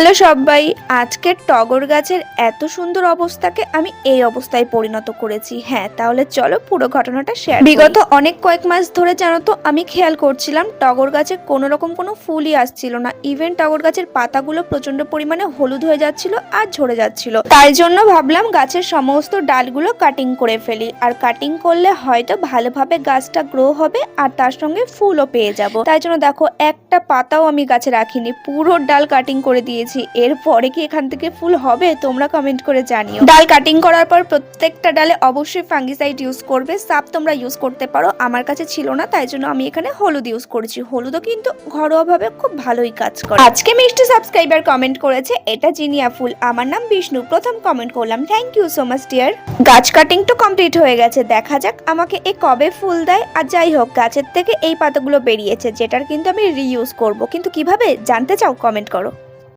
Hello সবাই, আজকের টগর গাছের এত সুন্দর অবস্থাকে আমি এই অবস্থায় পরিণত করেছি। হ্যাঁ, তাহলে চলো পুরো ঘটনাটা শেয়ার করি। বিগত কয়েক মাস ধরে জানো তো আমি খেয়াল করছিলাম টগর গাছে কোনো রকম কোনো ফুলই আসছিল না। ইভেন টগর গাছের পাতাগুলো প্রচন্ড পরিমাণে হলুদ হয়ে যাচ্ছিল আর ঝরে যাচ্ছিল। তাই জন্য ভাবলাম গাছের সমস্ত ডালগুলো কাটিং করে ফেলি, আর কাটিং করলে হয়তো ভালোভাবে গাছটা গ্রো হবে আর তার সঙ্গে ফুলও পেয়ে যাব। তাই জন্য দেখো, একটা পাতাও আমি গাছে রাখিনি, পুরো ডাল কাটিং করে দিয়েছি। এরপরে কি এখান থেকে ফুল হবে তোমরা কমেন্ট করে জানিও। ডাল কাটিং করার পর প্রত্যেকটা ডালে অবশ্যই ফাঙ্গিসাইড ইউজ করবে। সাপ তোমরা ইউজ করতে পারো, আমার কাছে ছিল না তাই জন্য আমি এখানে হলুদ ইউজ করেছি। হলুদও কিন্তু ঘরোয়াভাবে খুব ভালোই কাজ করে। আজকে মিষ্টি সাবস্ক্রাইবার কমেন্ট করেছে এটা জিনিয়া ফুল, আমার নাম বিষ্ণু। প্রথম কমেন্ট করলাম, thank you so much dear. গাছ কাটিং তো কমপ্লিট হয়ে গেছে, দেখা যাক আমাকে এ কবে ফুল দেয়। আর যাই হোক, গাছের থেকে এই পাতাগুলো বেরিয়েছে যেটার কিন্তু আমি রিইউজ করব, কিন্তু কিভাবে জানতে চাও কমেন্ট করো।